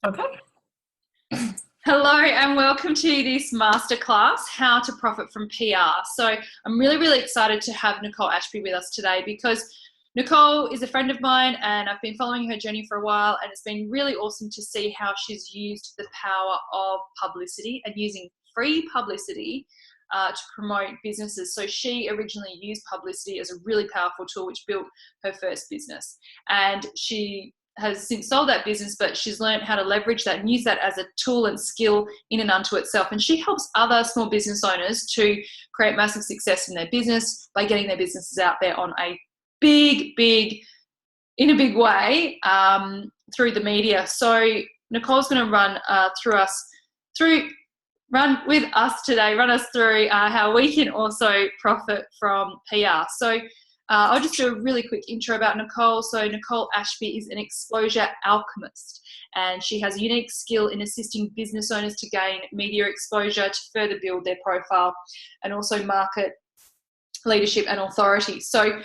Okay. Hello and welcome to this masterclass, How to Profit from PR. So I'm really excited to have Nicole Ashby with us today because Nicole is a friend of mine and I've been following her journey for a while, and it's been really awesome to see how she's used the power of publicity and using free publicity to promote businesses. So she originally used publicity as a really powerful tool which built her first business, and she has since sold that business, but she's learned how to leverage that and use that as a tool and skill in and unto itself. And she helps other small business owners to create massive success in their business by getting their businesses out there on a big way through the media. So Nicole's going to run with us today, run us through how we can also profit from PR. So I'll just do a really quick intro about Nicole. So Nicole Ashby is an exposure alchemist, and she has a unique skill in assisting business owners to gain media exposure to further build their profile and also market leadership and authority. So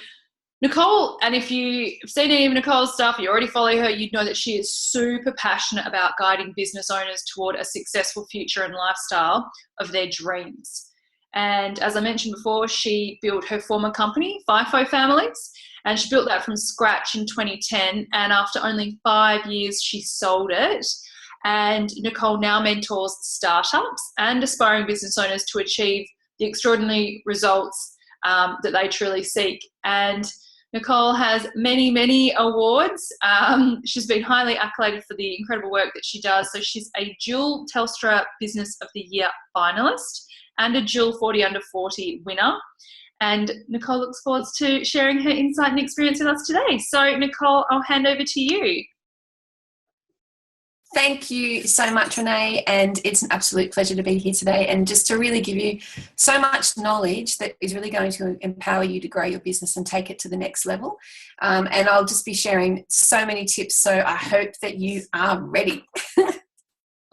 Nicole, and if you've seen any of Nicole's stuff, you already follow her, you'd know that she is super passionate about guiding business owners toward a successful future and lifestyle of their dreams. And as I mentioned before, she built her former company, FIFO Families, and she built that from scratch in 2010. And after only 5 years, she sold it. And Nicole now mentors startups and aspiring business owners to achieve the extraordinary results that they truly seek. And Nicole has many awards. She's been highly accoladed for the incredible work that she does. So she's a dual Telstra Business of the Year finalist and a dual 40 under 40 winner. And Nicole looks forward to sharing her insight and experience with us today. So Nicole, I'll hand over to you. Thank you so much, Renee, and it's an absolute pleasure to be here today and just to really give you so much knowledge that is really going to empower you to grow your business and take it to the next level. And I'll just be sharing so many tips, so I hope that you are ready.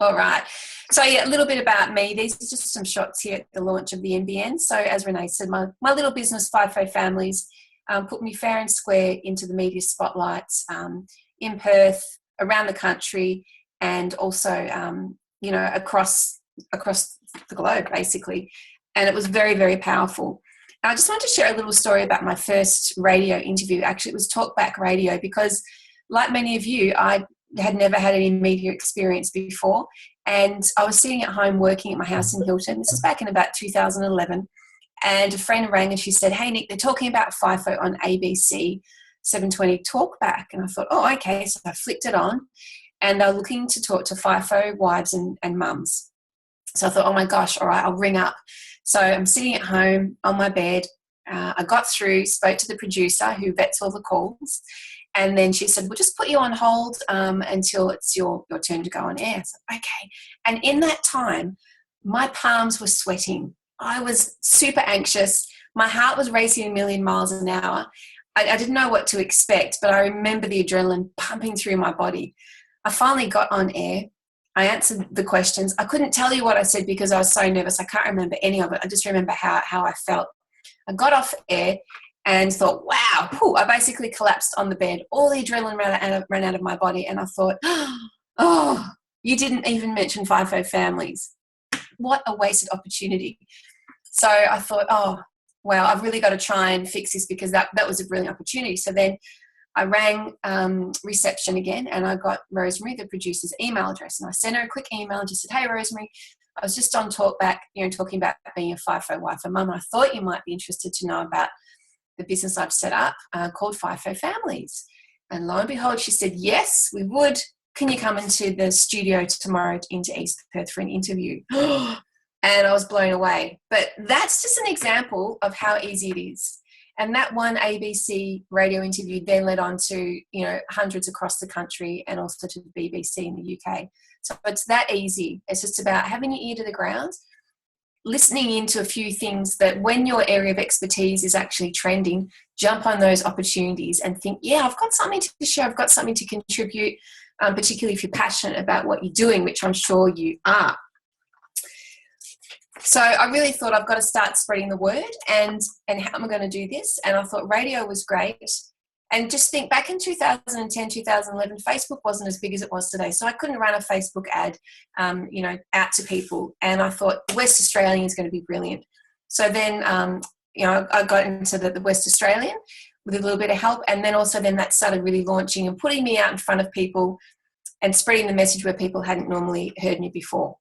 All right. So yeah, a little bit about me. These are just some shots here at the launch of the NBN. So as Renee said, my little business, FIFO Families, put me fair and square into the media spotlights in Perth, around the country, and also, across the globe, basically. And it was very powerful. And I just wanted to share a little story about my first radio interview. Actually, it was talkback radio because, like many of you, I had never had any media experience before. And I was sitting at home working at my house in Hilton. This is back in about 2011. And a friend rang and she said, "Hey, Nick, they're talking about FIFO on ABC 720 Talkback." And I thought, oh, okay. So I flicked it on. And they're looking to talk to FIFO wives and mums. So I thought, oh my gosh, all right, I'll ring up. So I'm sitting at home on my bed. I got through, spoke to the producer who vets all the calls. And then she said, we'll just put you on hold until it's your turn to go on air. So, okay. And in that time, my palms were sweating. I was super anxious. My heart was racing a million miles an hour. I didn't know what to expect, but I remember the adrenaline pumping through my body. I finally got on air. I answered the questions. I couldn't tell you what I said because I was so nervous. I can't remember any of it. I just remember how I felt. I got off air and thought, wow, I basically collapsed on the bed. All the adrenaline ran out of my body. And I thought, oh, you didn't even mention FIFO Families. What a wasted opportunity. So I thought, oh, well, I've really got to try and fix this because that was a brilliant opportunity. So then I rang reception again and I got Rosemary, the producer's email address. And I sent her a quick email and just said, hey, Rosemary, I was just on Talkback, talking about being a FIFO wife and mum. I thought you might be interested to know about the business I've set up called FIFO Families. And lo and behold, she said, yes, we would. Can you come into the studio tomorrow into East Perth for an interview? And I was blown away. But that's just an example of how easy it is. And that one ABC radio interview then led on to, hundreds across the country and also to the BBC in the UK. So it's that easy. It's just about having your ear to the ground, listening into a few things that when your area of expertise is actually trending, jump on those opportunities and think, yeah, I've got something to share. I've got something to contribute, particularly if you're passionate about what you're doing, which I'm sure you are. So I really thought I've got to start spreading the word and how am I going to do this? And I thought radio was great And just think back in 2010, 2011, Facebook wasn't as big as it was today. So I couldn't run a Facebook ad, out to people. And I thought West Australian is going to be brilliant. So then, I got into the West Australian with a little bit of help. And then also then that started really launching and putting me out in front of people and spreading the message where people hadn't normally heard me before.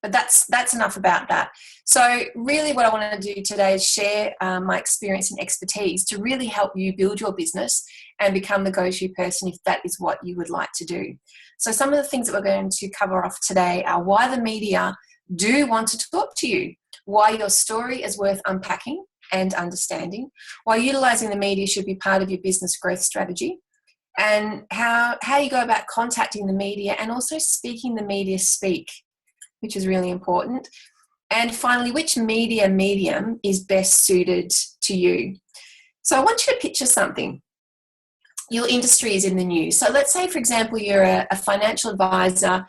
But that's enough about that. So really what I want to do today is share my experience and expertise to really help you build your business and become the go-to person if that is what you would like to do. So some of the things that we're going to cover off today are why the media do want to talk to you, why your story is worth unpacking and understanding, why utilising the media should be part of your business growth strategy, and how you go about contacting the media and also speaking the media speak, which is really important. And finally, which media medium is best suited to you. So I want you to picture something. Your industry is in the news. So let's say, for example, you're a financial advisor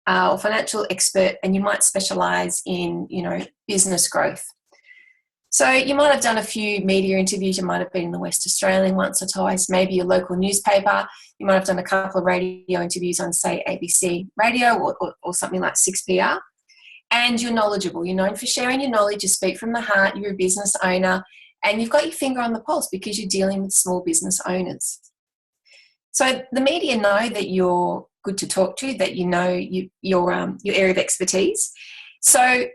or financial expert, and you might specialise in, business growth. So you might have done a few media interviews. You might have been in the West Australian once or twice, maybe your local newspaper. You might have done a couple of radio interviews on, say, ABC Radio or something like 6PR. And you're knowledgeable. You're known for sharing your knowledge. You speak from the heart. You're a business owner. And you've got your finger on the pulse because you're dealing with small business owners. So the media know that you're good to talk to, that you know your area of expertise. So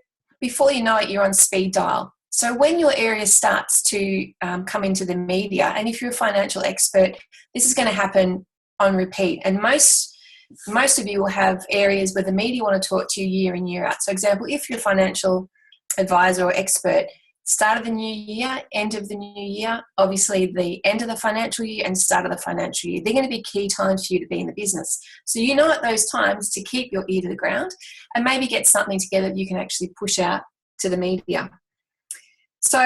before you know it, you're on speed dial. So when your area starts to come into the media, and if you're a financial expert, this is going to happen on repeat. And most of you will have areas where the media want to talk to you year in, year out. So example, if you're a financial advisor or expert, start of the new year, end of the new year, obviously the end of the financial year and start of the financial year, they're going to be key times for you to be in the business. So at those times to keep your ear to the ground and maybe get something together that you can actually push out to the media. So,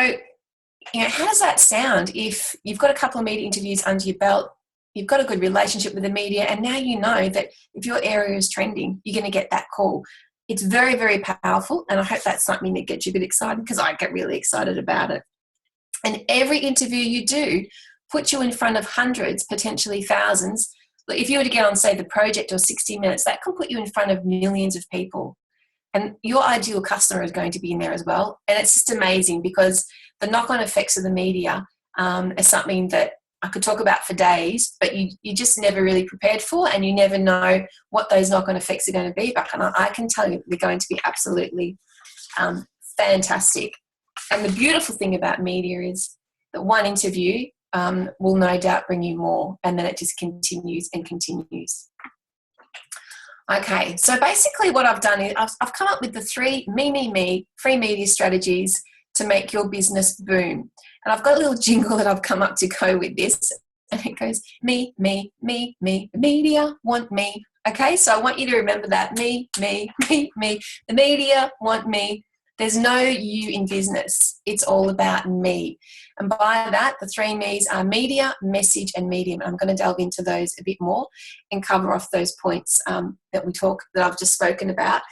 how does that sound if you've got a couple of media interviews under your belt, you've got a good relationship with the media, and now you know that if your area is trending, you're going to get that call. It's very, very powerful, and I hope that's something that gets you a bit excited because I get really excited about it. And every interview you do puts you in front of hundreds, potentially thousands. If you were to get on, say, The Project or 60 Minutes, that can put you in front of millions of people. And your ideal customer is going to be in there as well. And it's just amazing because the knock-on effects of the media is something that I could talk about for days, but you just never really prepared for, and you never know what those knock-on effects are going to be. But I can tell you they're going to be absolutely fantastic. And the beautiful thing about media is that one interview will no doubt bring you more, and then it just continues and continues. Okay, so basically what I've done is I've come up with the three free media strategies to make your business boom. And I've got a little jingle that I've come up to go with this. And it goes, me, the media want me. Okay, so I want you to remember that. Me, the media want me. There's no you in business. It's all about me. And by that, the three me's are media, message, and medium. I'm going to delve into those a bit more and cover off those points that I've just spoken about.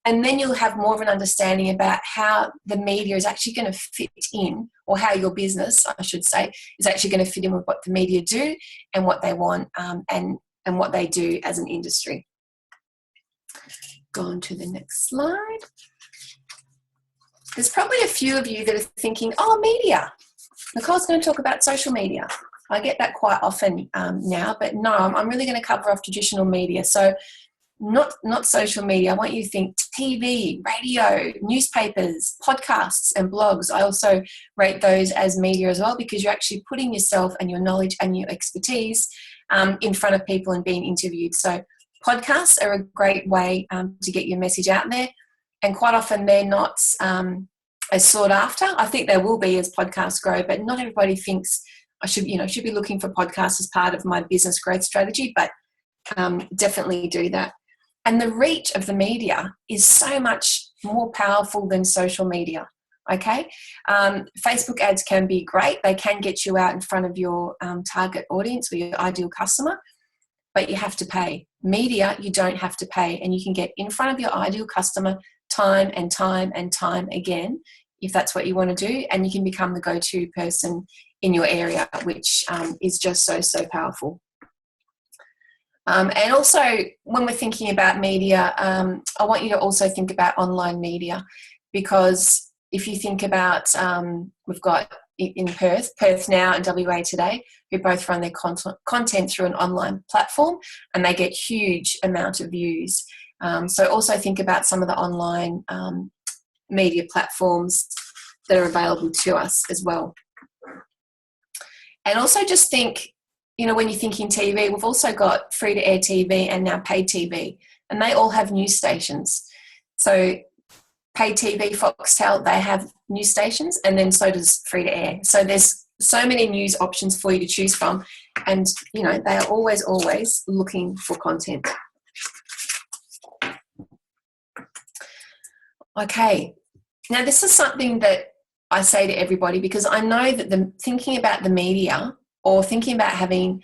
And then you'll have more of an understanding about how the media is actually going to fit in, or how your business, I should say, is actually going to fit in with what the media do and what they want and what they do as an industry. Go on to the next slide. There's probably a few of you that are thinking, media. Nicole's going to talk about social media. I get that quite often now, but no, I'm really going to cover off traditional media. So not social media. I want you to think TV, radio, newspapers, podcasts, and blogs. I also rate those as media as well, because you're actually putting yourself and your knowledge and your expertise in front of people and being interviewed. So podcasts are a great way to get your message out there. And quite often they're not as sought after. I think they will be as podcasts grow, but not everybody thinks I should be looking for podcasts as part of my business growth strategy, but definitely do that. And the reach of the media is so much more powerful than social media, okay? Facebook ads can be great. They can get you out in front of your target audience or your ideal customer, but you have to pay. Media, you don't have to pay, and you can get in front of your ideal customer time and time and time again if that's what you want to do, and you can become the go-to person in your area, which is just so powerful. And also, when we're thinking about media, I want you to also think about online media, because if you think about, we've got in Perth Now and WA Today, who both run their content through an online platform, and they get huge amount of views. So also think about some of the online media platforms that are available to us as well. And also just think, when you're thinking TV, we've also got free-to-air TV and now paid TV, and they all have news stations. So paid TV, Foxtel, they have news stations, and then so does free-to-air. So there's so many news options for you to choose from, and, they are always looking for content. Okay, now this is something that I say to everybody, because I know that thinking about the media or thinking about having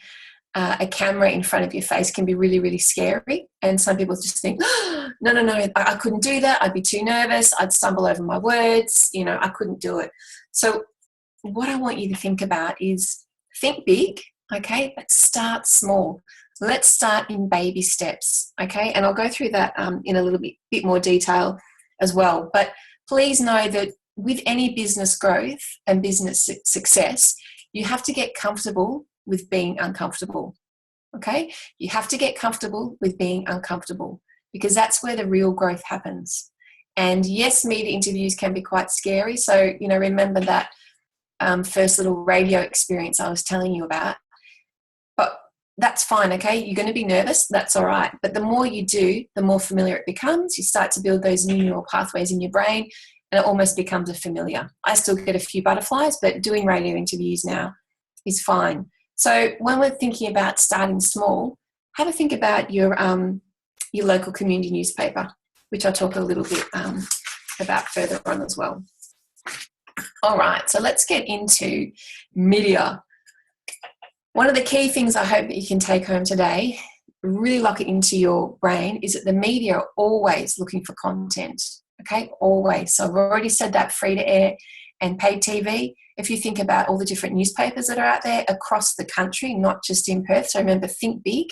a camera in front of your face can be really, really scary. And some people just think, oh, no, I couldn't do that. I'd be too nervous. I'd stumble over my words. I couldn't do it. So what I want you to think about is think big, okay, but start small. Let's start in baby steps, okay? And I'll go through that in a little bit more detail as well. But please know that with any business growth and business success, you have to get comfortable with being uncomfortable, okay? You have to get comfortable with being uncomfortable, because that's where the real growth happens. And yes, media interviews can be quite scary. So, remember that first little radio experience I was telling you about. But that's fine, okay? You're going to be nervous. That's all right. But the more you do, the more familiar it becomes. You start to build those new neural pathways in your brain, and it almost becomes a familiar. I still get a few butterflies, but doing radio interviews now is fine. So when we're thinking about starting small, have a think about your local community newspaper, which I'll talk a little bit about further on as well. All right, so let's get into media. One of the key things I hope that you can take home today, really lock it into your brain, is that the media are always looking for content, okay? Always. So I've already said that, free to air and paid TV. If you think about all the different newspapers that are out there across the country, not just in Perth, so remember, think big.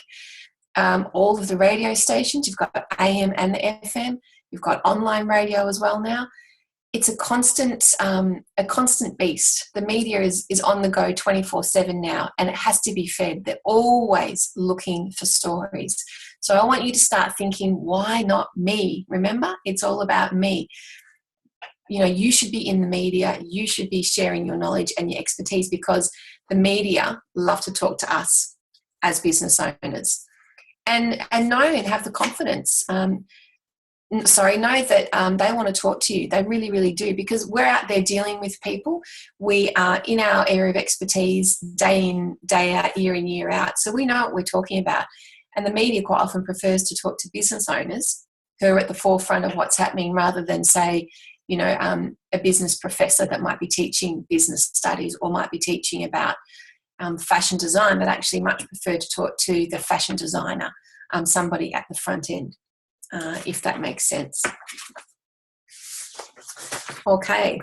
All of the radio stations, you've got AM and the FM, you've got online radio as well now. It's a constant beast. The media is on the go 24/7 now, and it has to be fed. They're always looking for stories. So I want you to start thinking, why not me? Remember, it's all about me. You should be in the media. You should be sharing your knowledge and your expertise, because the media love to talk to us as business owners. And know and have the confidence. Know that they want to talk to you. They really, really do, because we're out there dealing with people. We are in our area of expertise day in, day out, year in, year out. So we know what we're talking about. And the media quite often prefers to talk to business owners who are at the forefront of what's happening, rather than, say, a business professor that might be teaching business studies or might be teaching about fashion design, but actually much prefer to talk to the fashion designer, somebody at the front end. If that makes sense. Okay,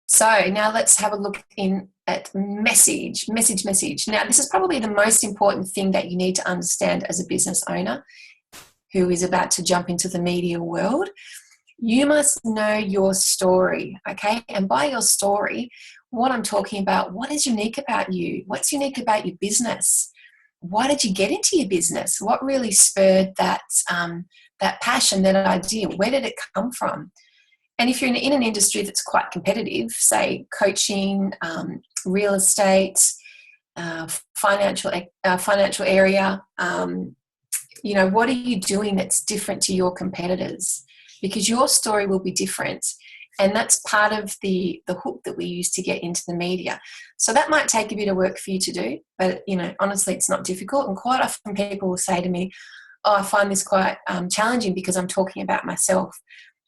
so now let's have a look in at message. Now, this is probably the most important thing that you need to understand as a business owner who is about to jump into the media world. You must know your story, okay? And by your story, what I'm talking about, what is unique about you? What's unique about your business? Why did you get into your business? What really spurred that passion, that idea? Where did it come from? And if you're in an industry that's quite competitive, say coaching, real estate, financial area, what are you doing that's different to your competitors? Because your story will be different. And that's part of the hook that we use to get into the media. So that might take a bit of work for you to do, but, honestly, it's not difficult. And quite often people will say to me, I find this quite challenging because I'm talking about myself.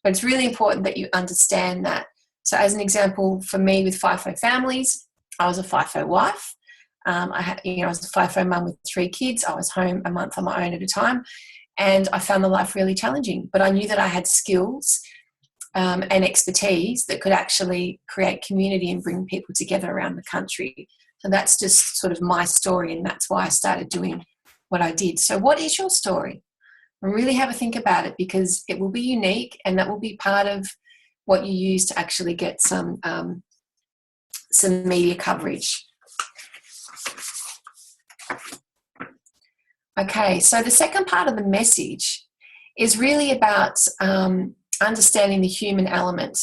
But it's really important that you understand that. So as an example, for me with FIFO families, I was a FIFO wife. I was a FIFO mum with 3 kids. I was home a month on my own at a time. And I found the life really challenging. But I knew that I had skills and expertise that could actually create community and bring people together around the country. So that's just sort of my story, and that's why I started doing what I did. So what is your story? Really have a think about it, because it will be unique, and that will be part of what you use to actually get some media coverage. Okay, so the second part of the message is really about understanding the human element.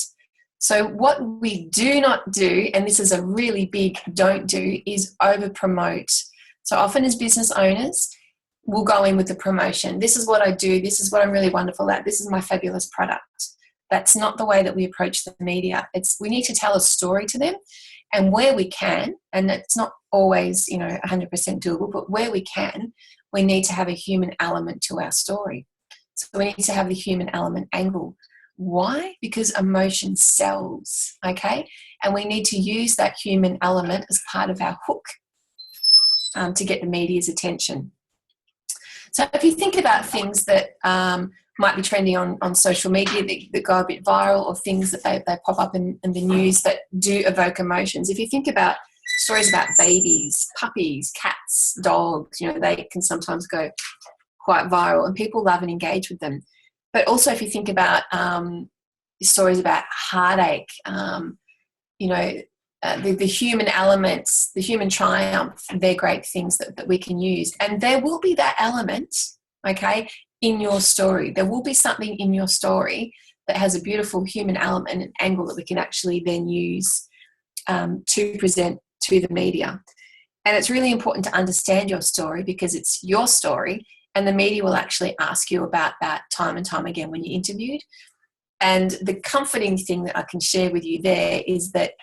So what we do not do, and this is a really big don't do, is over promote. So often as business owners, we'll go in with the promotion. This is what I do. This is what I'm really wonderful at. This is my fabulous product. That's not the way that we approach the media. We need to tell a story to them, and where we can, and it's not always 100% doable, but where we can, we need to have a human element to our story. So we need to have the human element angle. Why? Because emotion sells, okay? And we need to use that human element as part of our hook to get the media's attention. So if you think about things that might be trending on social media that go a bit viral, or things that they pop up in the news that do evoke emotions, if you think about stories about babies, puppies, cats, dogs, they can sometimes go quite viral and people love and engage with them. But also if you think about stories about heartache, the human elements, the human triumph, they're great things that we can use. And there will be that element, okay, in your story. There will be something in your story that has a beautiful human element and angle that we can actually then use to present to the media. And it's really important to understand your story, because it's your story, and the media will actually ask you about that time and time again when you're interviewed. And the comforting thing that I can share with you there is that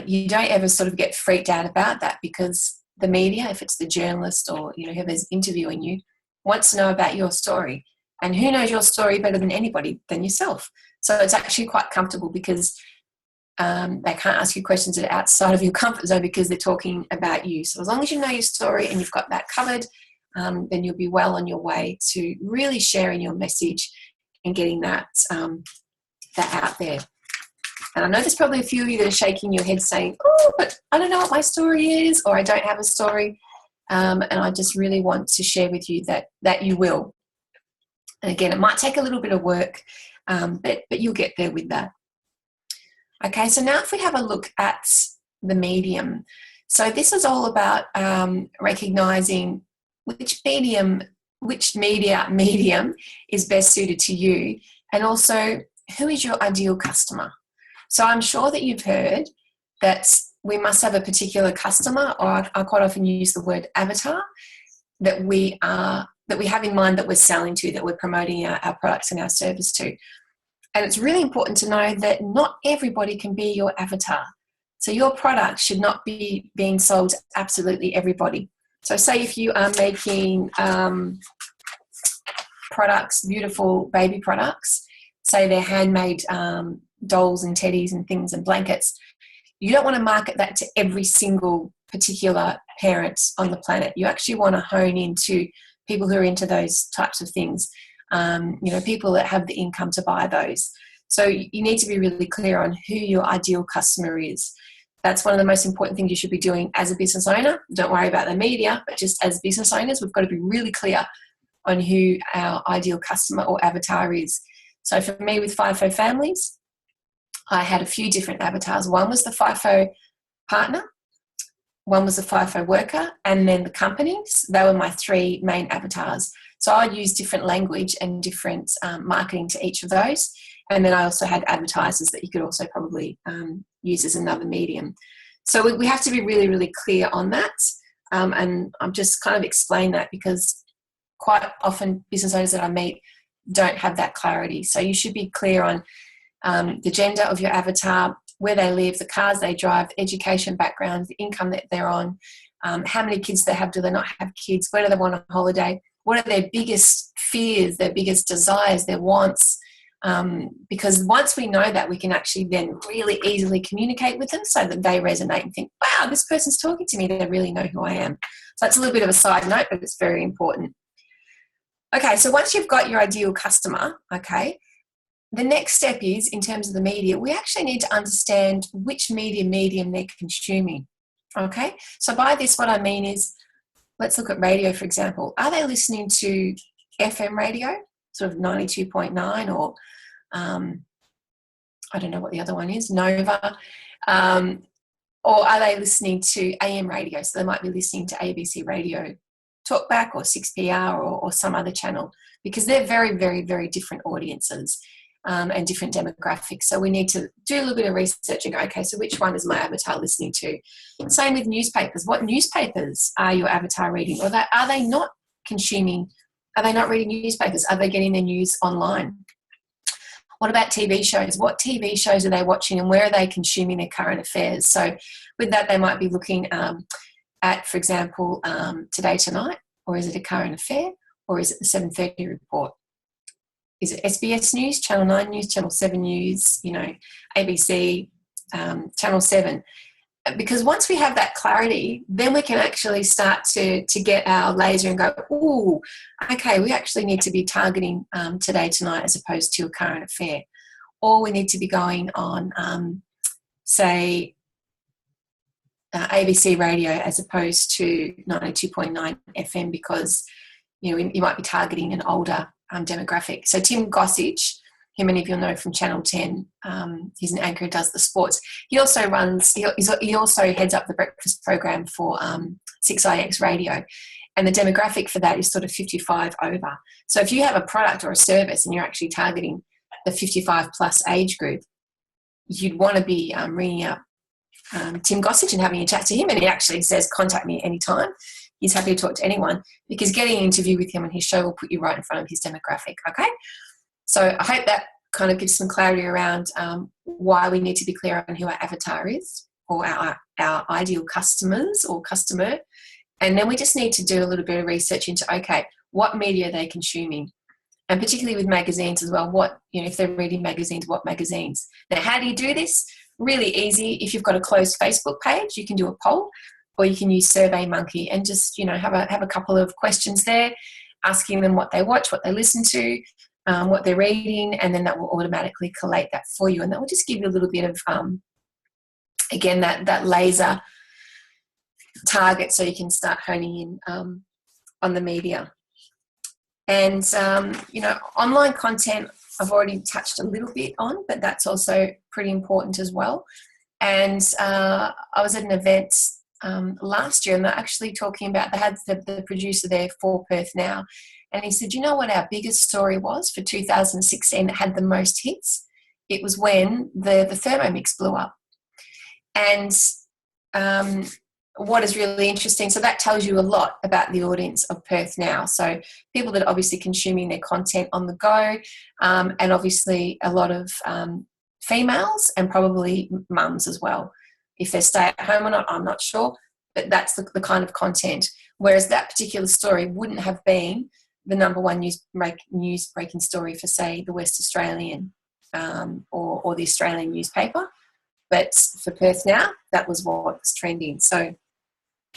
you don't ever sort of get freaked out about that, because the media, if it's the journalist or whoever's interviewing you, wants to know about your story. And who knows your story better than anybody than yourself? So it's actually quite comfortable, because they can't ask you questions that are outside of your comfort zone, because they're talking about you. So as long as you know your story and you've got that covered, then you'll be well on your way to really sharing your message and getting that out there. And I know there's probably a few of you that are shaking your head saying, oh, but I don't know what my story is, or I don't have a story. And I just really want to share with you that you will. And again, it might take a little bit of work, but you'll get there with that. Okay, so now if we have a look at the medium. So this is all about recognising which media medium is best suited to you, and also who is your ideal customer. So I'm sure that you've heard that we must have a particular customer, or I quite often use the word avatar, that we have in mind, that we're selling to, that we're promoting our products and our service to. And it's really important to know that not everybody can be your avatar. So your product should not be being sold to absolutely everybody. So say if you are making products, beautiful baby products, say they're handmade dolls and teddies and things and blankets, you don't want to market that to every single particular parent on the planet. You actually want to hone into people who are into those types of things, people that have the income to buy those. So you need to be really clear on who your ideal customer is. That's one of the most important things you should be doing as a business owner. Don't worry about the media, but just as business owners, we've got to be really clear on who our ideal customer or avatar is. So for me, with FIFO families, I had a few different avatars. One was the FIFO partner, one was the FIFO worker, and then the companies. They were my three main avatars. So I'd use different language and different marketing to each of those. And then I also had advertisers that you could also probably use as another medium. So we have to be really, really clear on that. And I'm just kind of explain that, because quite often business owners that I meet don't have that clarity. So you should be clear on the gender of your avatar, where they live, the cars they drive, education background, the income that they're on, how many kids they have, do they not have kids, where do they want a holiday, what are their biggest fears, their biggest desires, their wants. Because once we know that, we can actually then really easily communicate with them so that they resonate and think, wow, this person's talking to me, they really know who I am. So that's a little bit of a side note, but it's very important. Okay, so once you've got your ideal customer, okay, the next step is, in terms of the media, we actually need to understand which media medium they're consuming. Okay, so by this, what I mean is, let's look at radio, for example. Are they listening to FM radio, sort of 92.9, or I don't know what the other one is, Nova, or are they listening to AM radio? So they might be listening to ABC Radio Talkback or 6PR or some other channel, because they're very, very, very different audiences and different demographics. So we need to do a little bit of research and go, okay, so which one is my avatar listening to? Same with newspapers. What newspapers are your avatar reading? Or are they not consuming? Are they not reading newspapers? Are they getting their news online? What about TV shows? What TV shows are they watching, and where are they consuming their current affairs? So with that, they might be looking at, for example, Today Tonight, or is it a current affair, or is it the 7:30 report? Is it SBS News, Channel 9 News, Channel 7 News, ABC, Channel 7? Because once we have that clarity, then we can actually start to get our laser and go, ooh, okay, we actually need to be targeting Today Tonight as opposed to a current affair. Or we need to be going on, say, ABC radio as opposed to 92.9 FM, because you might be targeting an older demographic. So Tim Gossage, who many of you'll know from Channel 10, he's an anchor who does the sports. He also he also heads up the breakfast program for 6IX radio, and the demographic for that is sort of 55 over. So if you have a product or a service and you're actually targeting the 55 plus age group, you'd want to be ringing up Tim Gossage and having a chat to him, and he actually says, contact me at any time. He's happy to talk to anyone, because getting an interview with him on his show will put you right in front of his demographic, okay? So I hope that kind of gives some clarity around why we need to be clear on who our avatar is, or our ideal customers or customer. And then we just need to do a little bit of research into, okay, what media are they consuming? And particularly with magazines as well, if they're reading magazines, what magazines? Now, how do you do this? Really easy. If you've got a closed Facebook page, you can do a poll, or you can use SurveyMonkey and just, have a couple of questions there, asking them what they watch, what they listen to, what they're reading, and then that will automatically collate that for you. And that will just give you a little bit of, again, that laser target, so you can start honing in on the media. And, online content I've already touched a little bit on, but that's also pretty important as well. And I was at an event last year, and they're actually talking about, they had the producer there for Perth Now, and he said, you know what our biggest story was for 2016 that had the most hits? It was when the Thermomix blew up. And what is really interesting, so that tells you a lot about the audience of Perth Now. So people that are obviously consuming their content on the go, and obviously a lot of females, and probably mums as well. If they stay at home or not, I'm not sure, but that's the kind of content. Whereas that particular story wouldn't have been the number one news-breaking story for, say, the West Australian or the Australian newspaper. But for Perth Now, that was what was trending. So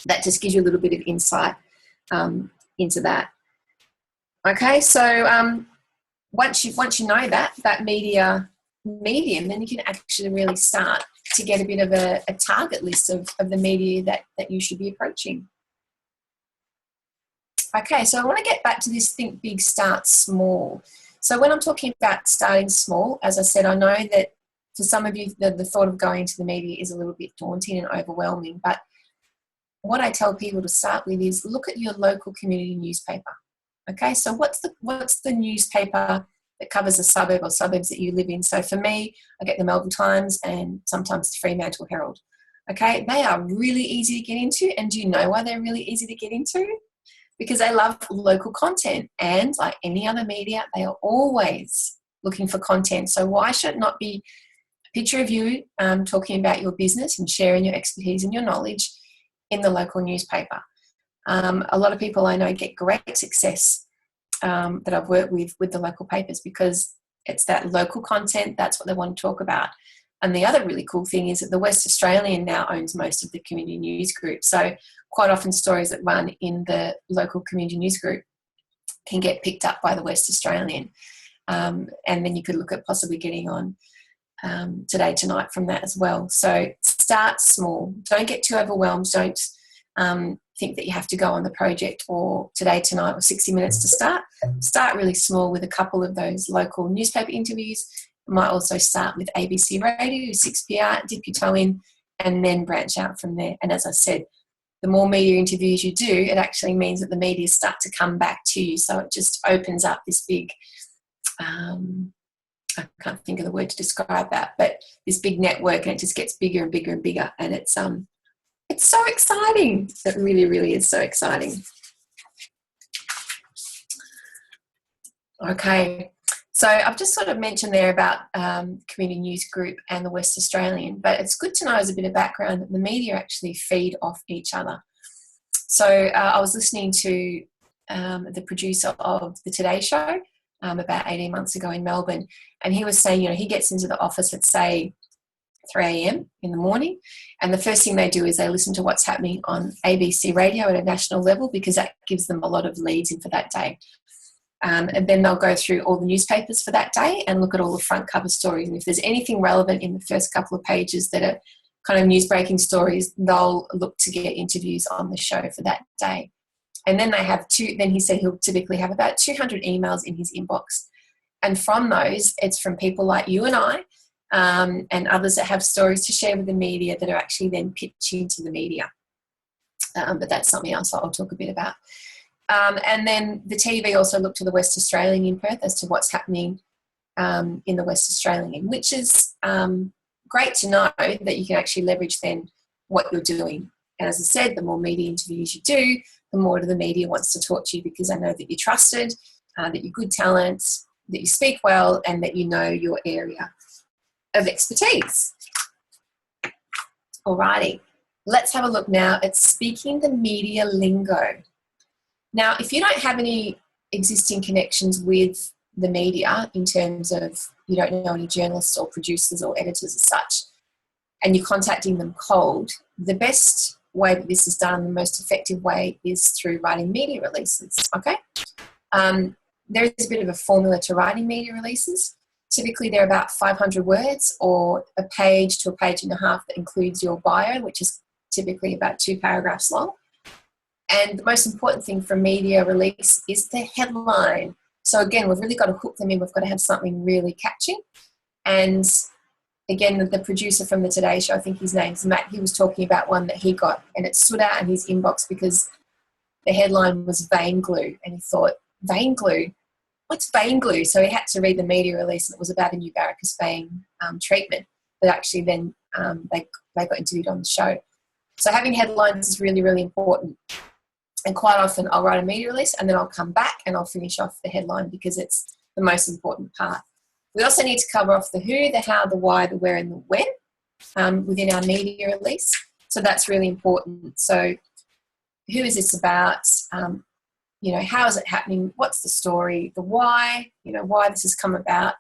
that just gives you a little bit of insight into that. Okay, so once you know that media medium, then you can actually really start to get a bit of a target list of the media that you should be approaching. Okay, so I want to get back to this think big, start small. So when I'm talking about starting small, as I said, I know that for some of you, the thought of going to the media is a little bit daunting and overwhelming, but what I tell people to start with is look at your local community newspaper. Okay, so what's the newspaper that covers a suburb or suburbs that you live in? So for me, I get the Melbourne Times and sometimes the Fremantle Herald. Okay, they are really easy to get into, and do you know why they're really easy to get into? Because they love local content, and like any other media, they are always looking for content. So why should it not be a picture of you talking about your business and sharing your expertise and your knowledge in the local newspaper? A lot of people I know get great success that I've worked with the local papers, because it's that local content, that's what they want to talk about. And the other really cool thing is that the West Australian now owns most of the community news group. So quite often stories that run in the local community news group can get picked up by the West Australian. And then you could look at possibly getting on Today Tonight from that as well. So start small. Don't get too overwhelmed. Don't think that you have to go on the project or Today Tonight or 60 Minutes to start. Start really small with a couple of those local newspaper interviews. You might also start with ABC Radio, 6PR, dip your toe in, and then branch out from there. And as I said, the more media interviews you do, it actually means that the media start to come back to you. So it just opens up this big, I can't think of the word to describe that, but this big network, and it just gets bigger and bigger and bigger. And it's so exciting. It really, really is so exciting. Okay. So I've just sort of mentioned there about Community News Group and the West Australian, but it's good to know as a bit of background that the media actually feed off each other. So I was listening to the producer of the Today Show about 18 months ago in Melbourne, and he was saying, he gets into the office at, say, 3 a.m. in the morning, and the first thing they do is they listen to what's happening on ABC Radio at a national level, because that gives them a lot of leads in for that day. And then they'll go through all the newspapers for that day and look at all the front cover stories. And if there's anything relevant in the first couple of pages that are kind of news-breaking stories, they'll look to get interviews on the show for that day. And then then he said he'll typically have about 200 emails in his inbox. And from those, it's from people like you and I and others that have stories to share with the media that are actually then pitched into the media. But that's something else I'll talk a bit about. And then the TV also looked to the West Australian in Perth as to what's happening in the West Australian, which is great to know that you can actually leverage then what you're doing. And as I said, the more media interviews you do, the more the media wants to talk to you, because they know that you're trusted, that you're good talent, that you speak well, and that you know your area of expertise. Alrighty, let's have a look now at speaking the media lingo. Now, if you don't have any existing connections with the media in terms of you don't know any journalists or producers or editors as such, and you're contacting them cold, the best way that this is done, the most effective way, is through writing media releases, okay? There is a bit of a formula to writing media releases. Typically, they're about 500 words or a page to a page and a half that includes your bio, which is typically about 2 paragraphs long. And the most important thing for media release is the headline. So again, we've really got to hook them in. We've got to have something really catchy. And again, the producer from the Today Show, I think his name's Matt, he was talking about one that he got, and it stood out in his inbox because the headline was vein glue. And he thought, vein glue? What's vein glue? So he had to read the media release, and it was about a new varicose vein treatment. But actually then they got interviewed on the show. So having headlines is really, really important. And quite often I'll write a media release and then I'll come back and I'll finish off the headline because it's the most important part. We also need to cover off the who, the how, the why, the where, and the when within our media release. So that's really important. So who is this about? How is it happening? What's the story? The why, why this has come about,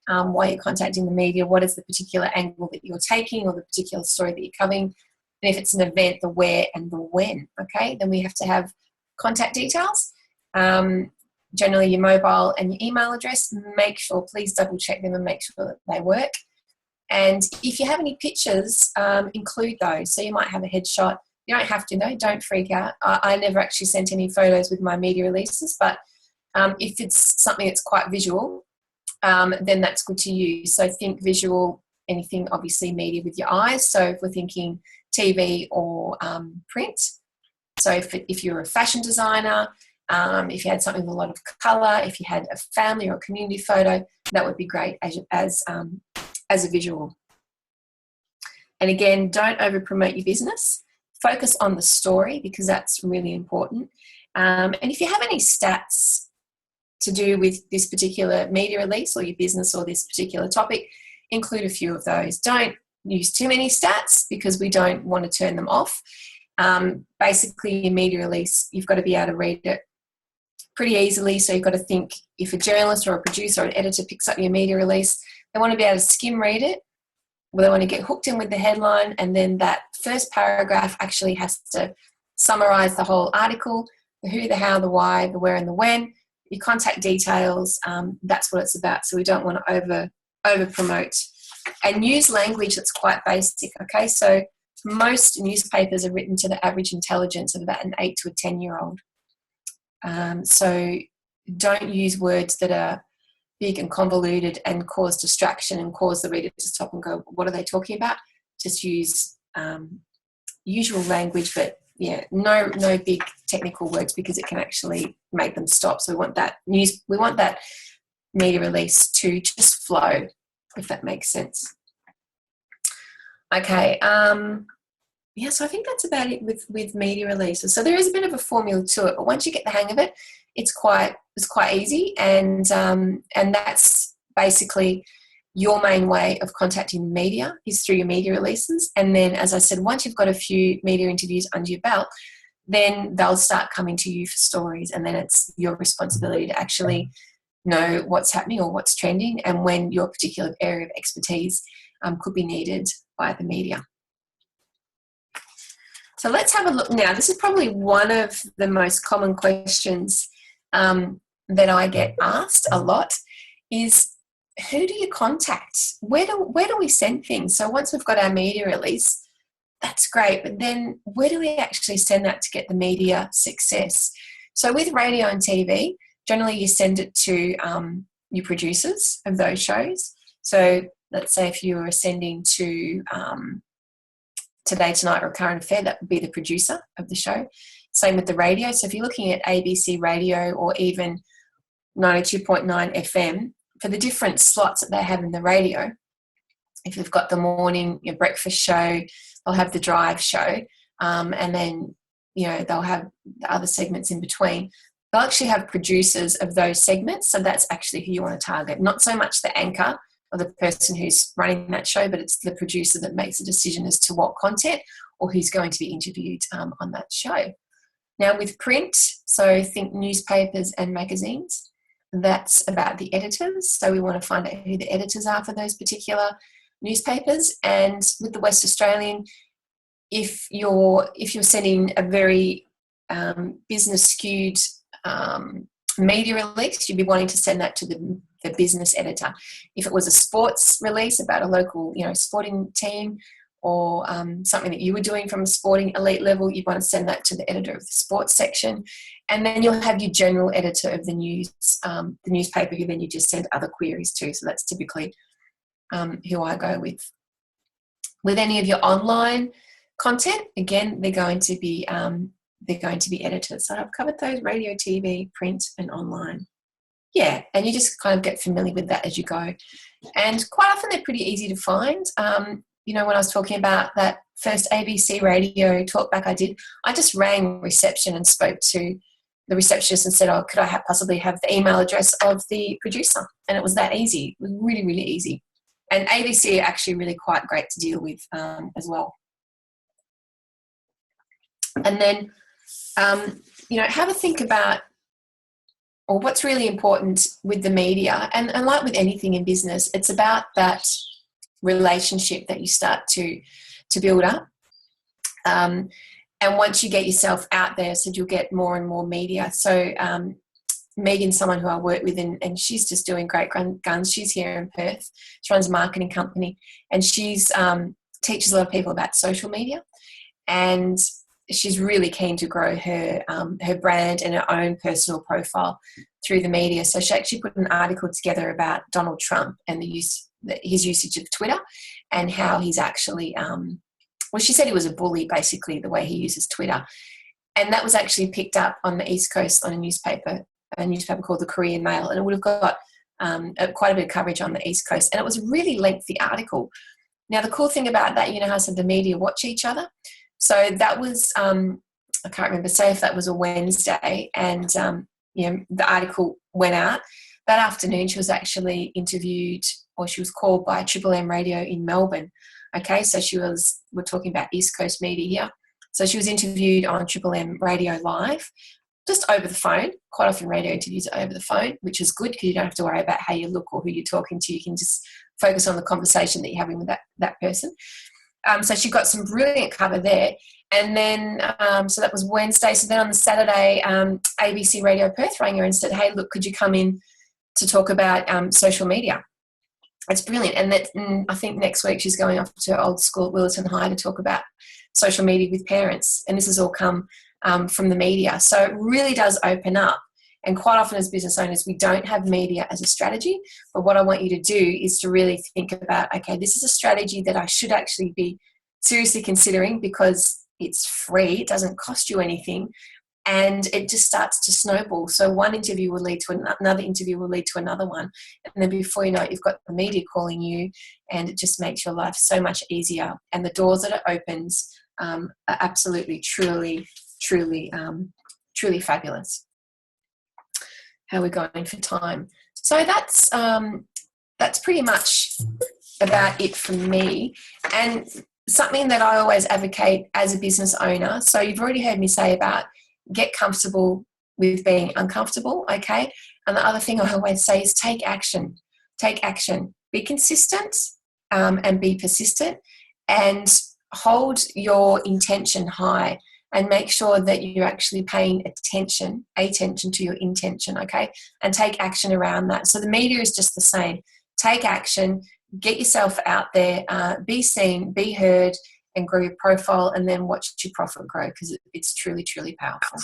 why you're contacting the media, what is the particular angle that you're taking or the particular story that you're covering. And if it's an event, the where and the when, okay? Then we have to have contact details, generally your mobile and your email address. Please double check them and make sure that they work. And if you have any pictures, include those. So you might have a headshot. You don't have to, though. Don't freak out. I never actually sent any photos with my media releases, but if it's something that's quite visual, then that's good to use. So think visual, anything obviously media with your eyes. So if we're thinking TV or print. So if you're a fashion designer, if you had something with a lot of colour, if you had a family or a community photo, that would be great as a visual. And again, don't over promote your business. Focus on the story because that's really important. And if you have any stats to do with this particular media release or your business or this particular topic, include a few of those. Don't use too many stats because we don't want to turn them off. Basically, your media release, you've got to be able to read it pretty easily. So you've got to think, if a journalist or a producer or an editor picks up your media release, they want to be able to skim read it. Well, they want to get hooked in with the headline, and then that first paragraph actually has to summarize the whole article, the who, the how, the why, the where, and the when. your contact details, that's what it's about. So we don't want to over promote, and use language that's quite basic. Okay, so most newspapers are written to the average intelligence of about an 8 to a 10-year-old. So don't use words that are big and convoluted and cause distraction and cause the reader to stop and go, what are they talking about? Just use usual language, but yeah, no big technical words, because it can actually make them stop. So we want that media release to just flow, if that makes sense. Okay, so I think that's about it with media releases. So there is a bit of a formula to it, but once you get the hang of it, it's quite easy, and that's basically your main way of contacting media is through your media releases. And then, as I said, once you've got a few media interviews under your belt, then they'll start coming to you for stories, and then it's your responsibility to actually know what's happening or what's trending and when your particular area of expertise could be needed by the media. So let's have a look now. This is probably one of the most common questions that I get asked a lot is, who do you contact? Where do we send things? So once we've got our media release, that's great, but then where do we actually send that to get the media success? So with radio and TV, generally you send it to your producers of those shows. So let's say if you were sending to Today, Tonight or Current Affair, that would be the producer of the show. Same with the radio. So if you're looking at ABC Radio or even 92.9 FM, for the different slots that they have in the radio, if you've got the morning, your breakfast show, they'll have the drive show, and then, they'll have the other segments in between. They'll actually have producers of those segments, so that's actually who you want to target. Not so much the anchor or the person who's running that show, but it's the producer that makes a decision as to what content or who's going to be interviewed on that show. Now with print, so think newspapers and magazines, that's about the editors. So we want to find out who the editors are for those particular newspapers. And with the West Australian, if you're sending a very business skewed media release, you'd be wanting to send that to the business editor. If it was a sports release about a local, sporting team or something that you were doing from a sporting elite level, you'd want to send that to the editor of the sports section. And then you'll have your general editor of the news, the newspaper, who then you just send other queries to. So that's typically who I go with. With any of your online content, again, they're going to be editors. So I've covered those: radio, TV, print, and online. Yeah, and you just kind of get familiar with that as you go. And quite often they're pretty easy to find. When I was talking about that first ABC radio talkback I did, I just rang reception and spoke to the receptionist and said, could I possibly have the email address of the producer? And it was that easy. It was really, really easy. And ABC are actually really quite great to deal with as well. And then, have a think about, or what's really important with the media, and like with anything in business, it's about that relationship that you start to build up. And once you get yourself out there, so you'll get more and more media. So Megan's someone who I work with, and she's just doing great guns. She's here in Perth. She runs a marketing company, and she's teaches a lot of people about social media, and she's really keen to grow her brand and her own personal profile through the media. So she actually put an article together about Donald Trump and his usage of Twitter, and how he's actually, she said he was a bully, basically, the way he uses Twitter. And that was actually picked up on the East Coast on a newspaper called the Korean Mail, and it would have got quite a bit of coverage on the East Coast. And it was a really lengthy article. Now, the cool thing about that, how some of the media watch each other. So that was, I can't remember, say if that was a Wednesday, and, the article went out. That afternoon, she was actually interviewed, or she was called by Triple M Radio in Melbourne. Okay, so we're talking about East Coast media here. So she was interviewed on Triple M Radio Live, just over the phone. Quite often radio interviews are over the phone, which is good because you don't have to worry about how you look or who you're talking to. You can just focus on the conversation that you're having with that person. So she got some brilliant cover there. And then, so that was Wednesday. So then on the Saturday, ABC Radio Perth rang her and said, hey, look, could you come in to talk about social media? It's brilliant. And I think next week she's going off to old school at Willerton High to talk about social media with parents. And this has all come from the media. So it really does open up. And quite often as business owners, we don't have media as a strategy. But what I want you to do is to really think about, okay, this is a strategy that I should actually be seriously considering because it's free, it doesn't cost you anything, and it just starts to snowball. So one interview will lead to another interview will lead to another one. And then before you know it, you've got the media calling you, and it just makes your life so much easier. And the doors that it opens are absolutely, truly fabulous. How we're going for time. So that's pretty much about it for me. And something that I always advocate as a business owner, so you've already heard me say about get comfortable with being uncomfortable, okay? And the other thing I always say is take action. Take action. Be consistent and be persistent, and hold your intention high, and make sure that you're actually paying attention to your intention, okay? And take action around that. So the media is just the same. Take action, get yourself out there, be seen, be heard, and grow your profile, and then watch your profit grow, because it's truly, truly powerful.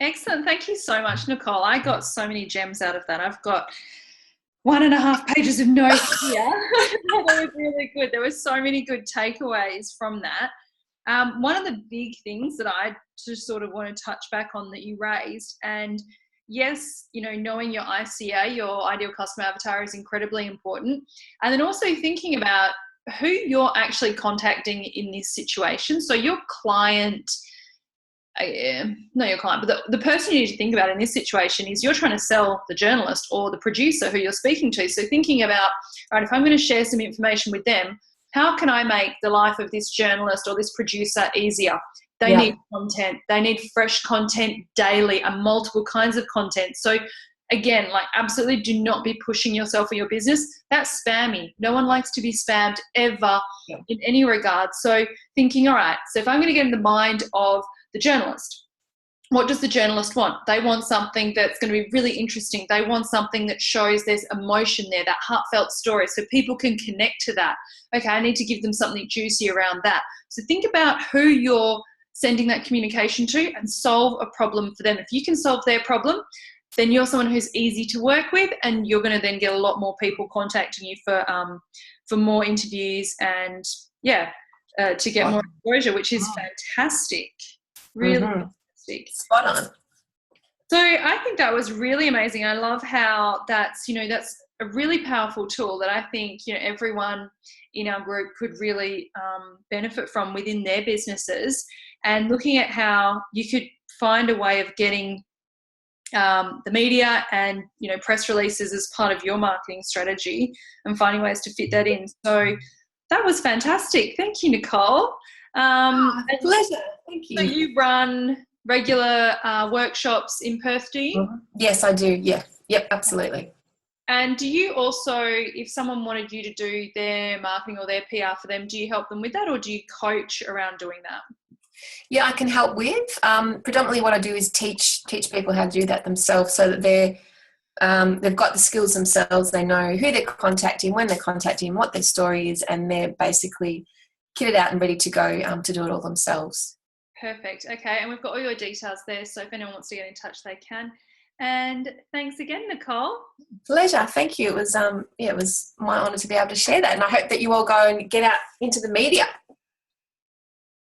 Excellent. Thank you so much, Nicole. I got so many gems out of that. I've got 1.5 pages of notes here. That was really good. There were so many good takeaways from that. One of the big things that I just sort of want to touch back on that you raised, and yes, knowing your ICA, your ideal customer avatar, is incredibly important. And then also thinking about who you're actually contacting in this situation. So your client, not your client, but the person you need to think about in this situation is you're trying to sell the journalist or the producer who you're speaking to. So thinking about, right, if I'm going to share some information with them, how can I make the life of this journalist or this producer easier? They need content. They need fresh content daily and multiple kinds of content. So again, absolutely do not be pushing yourself or your business. That's spammy. No one likes to be spammed ever in any regard. So thinking, all right, so if I'm going to get in the mind of the journalist, what does the journalist want? They want something that's going to be really interesting. They want something that shows there's emotion there, that heartfelt story, so people can connect to that. Okay, I need to give them something juicy around that. So think about who you're sending that communication to and solve a problem for them. If you can solve their problem, then you're someone who's easy to work with, and you're going to then get a lot more people contacting you for more interviews and to get more exposure, which is fantastic. Really fantastic. Spot on. So I think that was really amazing. I love how that's a really powerful tool that I think everyone in our group could really benefit from within their businesses, and looking at how you could find a way of getting the media and press releases as part of your marketing strategy, and finding ways to fit that in. So that was fantastic. Thank you, Nicole. Pleasure. Thank you. So you run regular workshops in Perth, do you? Yes, I do. Yeah. Yep, absolutely. And do you also, if someone wanted you to do their marketing or their PR for them, do you help them with that, or do you coach around doing that? Yeah, I can help with. Predominantly what I do is teach people how to do that themselves, so that they've got the skills themselves. They know who they're contacting, when they're contacting, what their story is, and they're basically kitted out and ready to go to do it all themselves. Perfect. Okay, and we've got all your details there, so if anyone wants to get in touch, they can. And thanks again, Nicole. Pleasure. Thank you. It was my honour to be able to share that, and I hope that you all go and get out into the media.